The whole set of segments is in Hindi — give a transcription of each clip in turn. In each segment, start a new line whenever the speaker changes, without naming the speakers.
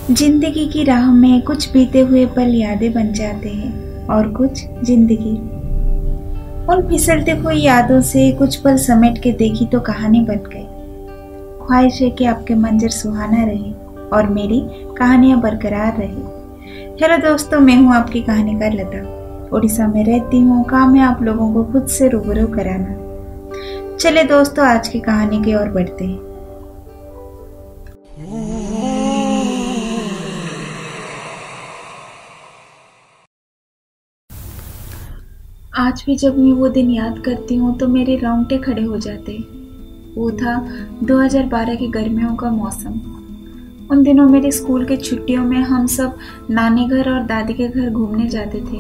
जिंदगी की राह में कुछ बीते हुए पल यादें बन जाते हैं और कुछ जिंदगी। उन फिसलते हुई यादों से कुछ पल समेट के देखी तो कहानी बन गई। ख्वाहिश है कि आपके मंजर सुहाना रहे और मेरी कहानियां बरकरार रहे। हेलो दोस्तों, मैं हूं आपकी कहानीकार लता। उड़ीसा में रहती हूं। काम है आप लोगों को खुद से रूबरू कराना। चले दोस्तों, आज की कहानी की ओर बढ़ते हैं। आज भी जब मैं वो दिन याद करती हूँ तो मेरे रोंगटे खड़े हो जाते। वो था 2012 की गर्मियों का मौसम। उन दिनों मेरे स्कूल के छुट्टियों में हम सब नानी घर और दादी के घर घूमने जाते थे।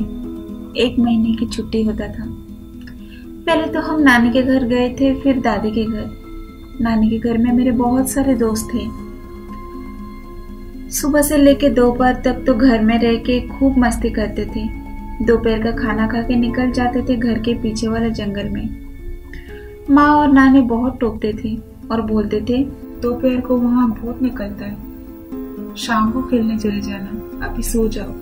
1 महीने की छुट्टी होता था। पहले तो हम नानी के घर गए थे, फिर दादी के घर। नानी के घर में मेरे बहुत सारे दोस्त थे। सुबह से लेकर दोपहर तक तो घर में रह के खूब मस्ती करते थे। दोपहर का खाना खा के निकल जाते थे घर के पीछे वाले जंगल में। माँ और नानी बहुत टोकते थे और बोलते थे, दोपहर को वहाँ भूत निकलता है, शाम को खेलने चले जाना, अभी सो जाओ।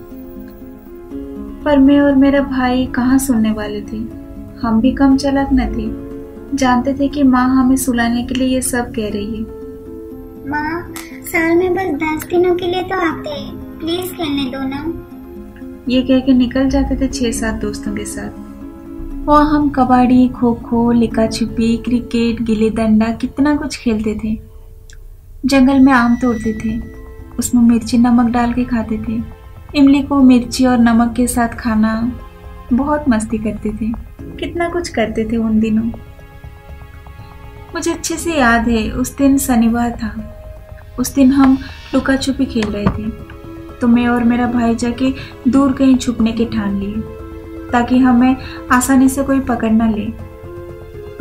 पर मैं और मेरा भाई कहाँ सुनने वाले थे। हम भी कम चालाक न थे। जानते थे कि माँ हमें सुलाने के लिए ये सब कह रही है।
माँ, साल में बस 10 दिनों के लिए तो आते हैं, प्लीज खेलने दो ना।
ये कह के निकल जाते थे 6-7 दोस्तों के साथ। वहाँ हम कबड्डी, खो खो, लिका छुपी, क्रिकेट, गिल्ली डंडा, कितना कुछ खेलते थे। जंगल में आम तोड़ते थे, उसमें मिर्ची नमक डाल के खाते थे। इमली को मिर्ची और नमक के साथ खाना, बहुत मस्ती करते थे। कितना कुछ करते थे उन दिनों। मुझे अच्छे से याद है, उस दिन शनिवार था। उस दिन हम लुका छुपी खेल रहे थे, तो मैं और मेरा भाई जाके दूर कहीं छुपने के ठान लिए, ताकि हमें आसानी से कोई पकड़ ना ले।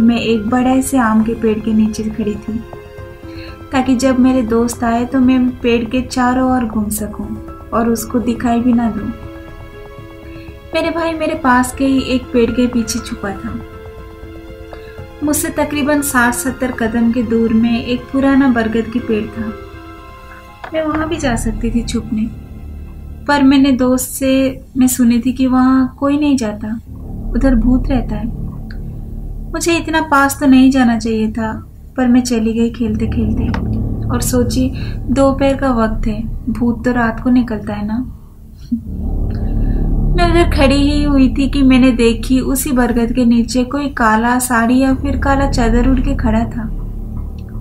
मैं एक बड़े से आम के पेड़ के नीचे खड़ी थी, ताकि जब मेरे दोस्त आए तो मैं पेड़ के चारों ओर घूम सकूं और उसको दिखाई भी ना दूं। मेरे भाई मेरे पास के ही एक पेड़ के पीछे छुपा था। मुझसे तकरीबन 60-70 कदम के दूर में एक पुराना बरगद की पेड़ था। मैं वहां भी जा सकती थी छुपने, पर मैंने दोस्त से मैं सुनी थी कि वहां कोई नहीं जाता, उधर भूत रहता है। मुझे इतना पास तो नहीं जाना चाहिए था, पर मैं चली गई खेलते खेलते और सोची दोपहर का वक्त है, भूत तो रात को निकलता है ना। मैं उधर खड़ी ही हुई थी कि मैंने देखी उसी बरगद के नीचे कोई काला साड़ी या फिर काला चादर उड़ के खड़ा था।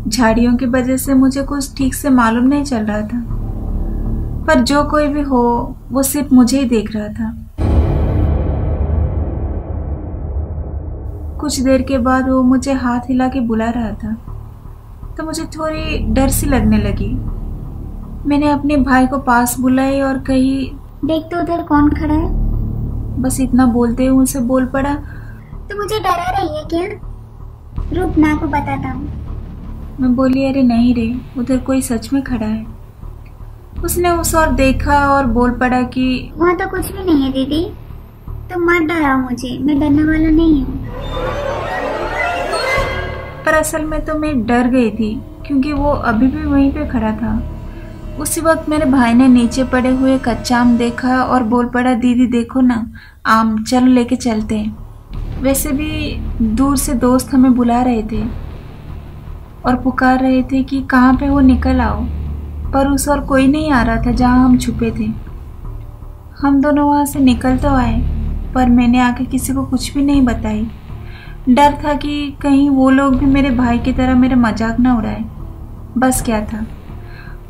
झाड़ियों की वजह से मुझे कुछ ठीक से मालूम नहीं चल रहा था, पर जो कोई भी हो वो सिर्फ मुझे ही देख रहा था। कुछ देर के बाद वो मुझे हाथ हिला के बुला रहा था, तो मुझे थोड़ी डर सी लगने लगी। मैंने अपने भाई को पास बुलाई और कही,
देख तो उधर कौन खड़ा है।
बस इतना बोलते हुए उनसे बोल पड़ा,
तो मुझे डरा रही है क्या? रुक, माँ को बताता हूँ।
मैं बोली, अरे नहीं रे, उधर कोई सच में खड़ा है। उसने उस ओर देखा और बोल पड़ा कि
वहाँ तो कुछ भी नहीं है दीदी, तो मत डराओ मुझे, मैं डरने वाला नहीं हूँ।
पर असल में तो मैं डर गई थी, क्योंकि वो अभी भी वहीं पे खड़ा था। उसी वक्त मेरे भाई ने नीचे पड़े हुए कच्चा आम देखा और बोल पड़ा, दीदी देखो ना आम, चलो लेके चलते हैं। वैसे भी दूर से दोस्त हमें बुला रहे थे और पुकार रहे थे कि कहाँ पे हो, निकल आओ। पर उस ओर कोई नहीं आ रहा था जहाँ हम छुपे थे। हम दोनों वहाँ से निकल तो आए, पर मैंने आके किसी को कुछ भी नहीं बताई। डर था कि कहीं वो लोग भी मेरे भाई की तरह मेरा मजाक ना उड़ाए। बस क्या था,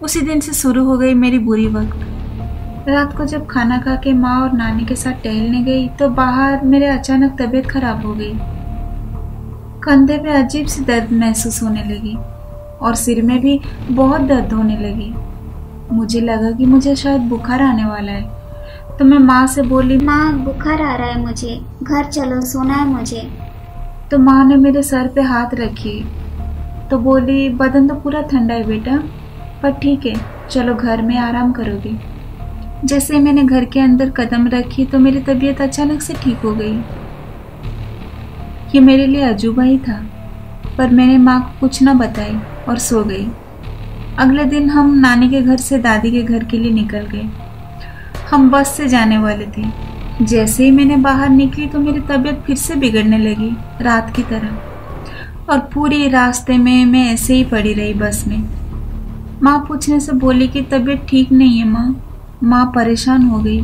उसी दिन से शुरू हो गई मेरी बुरी वक्त। रात को जब खाना खा के माँ और नानी के साथ टहलने गई तो बाहर मेरे अचानक तबीयत खराब हो गई। कंधे पे अजीब सी दर्द महसूस होने लगी और सिर में भी बहुत दर्द होने लगी। मुझे लगा कि मुझे शायद बुखार आने वाला है, तो मैं माँ से बोली,
माँ बुखार आ रहा है मुझे, घर चलो, सोना है मुझे।
तो माँ ने मेरे सर पे हाथ रखी तो बोली, बदन तो पूरा ठंडा है बेटा, पर ठीक है, चलो घर में आराम करोगे। जैसे मैंने घर के अंदर कदम रखी तो मेरी तबीयत अचानक से ठीक हो गई। ये मेरे लिए अजूबा ही था, पर मैंने माँ को कुछ न बताई और सो गई। अगले दिन हम नानी के घर से दादी के घर के लिए निकल गए। हम बस से जाने वाले थे। जैसे ही मैंने बाहर निकली तो मेरी तबीयत फिर से बिगड़ने लगी, रात की तरह। और पूरे रास्ते में मैं ऐसे ही पड़ी रही बस में। माँ पूछने से बोली कि तबीयत ठीक नहीं है माँ। माँ परेशान हो गई।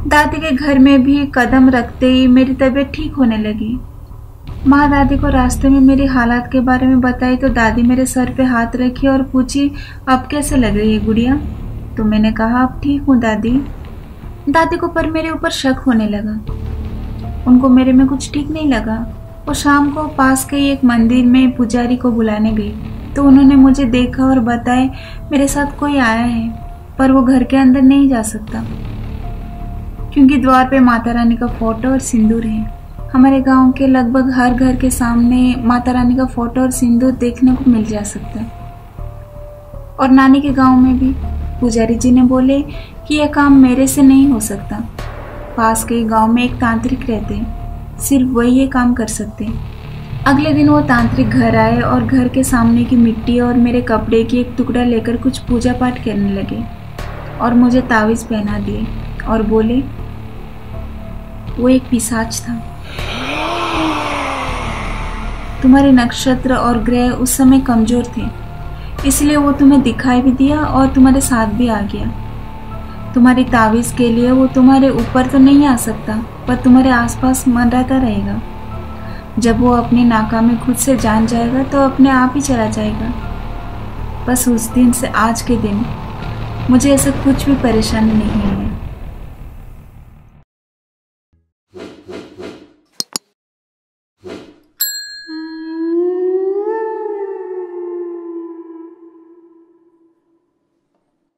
दादी के घर में भी कदम रखते ही मेरी तबीयत ठीक होने लगी। माँ दादी को रास्ते में मेरी हालात के बारे में बताई तो दादी मेरे सर पे हाथ रखी और पूछी, अब कैसे लग रही है गुड़िया? तो मैंने कहा, अब ठीक हूँ दादी। दादी को पर मेरे ऊपर शक होने लगा। उनको मेरे में कुछ ठीक नहीं लगा। वो शाम को पास के एक मंदिर में पुजारी को बुलाने गई तो उन्होंने मुझे देखा और बताया मेरे साथ कोई आया है, पर वो घर के अंदर नहीं जा सकता क्योंकि द्वार पे माता रानी का फोटो और सिंदूर है। हमारे गांव के लगभग हर घर के सामने माता रानी का फोटो और सिंदूर देखने को मिल जा सकता है। और नानी के गांव में भी पुजारी जी ने बोले कि यह काम मेरे से नहीं हो सकता। पास के गांव में एक तांत्रिक रहते हैं, सिर्फ वही ये काम कर सकते हैं। अगले दिन वो तांत्रिक घर आए और घर के सामने की मिट्टी और मेरे कपड़े की एक टुकड़ा लेकर कुछ पूजा पाठ करने लगे और मुझे तावीज़ पहना दिए और बोले वो एक पिशाच था। तुम्हारे नक्षत्र और ग्रह उस समय कमजोर थे, इसलिए वो तुम्हें दिखाई भी दिया और तुम्हारे साथ भी आ गया। तुम्हारी तावीज़ के लिए वो तुम्हारे ऊपर तो नहीं आ सकता, पर तुम्हारे आसपास मंडराता रहेगा। जब वो अपनी नाकामी खुद से जान जाएगा तो अपने आप ही चला जाएगा। बस उस दिन से आज के दिन मुझे ऐसा कुछ भी परेशानी नहीं है।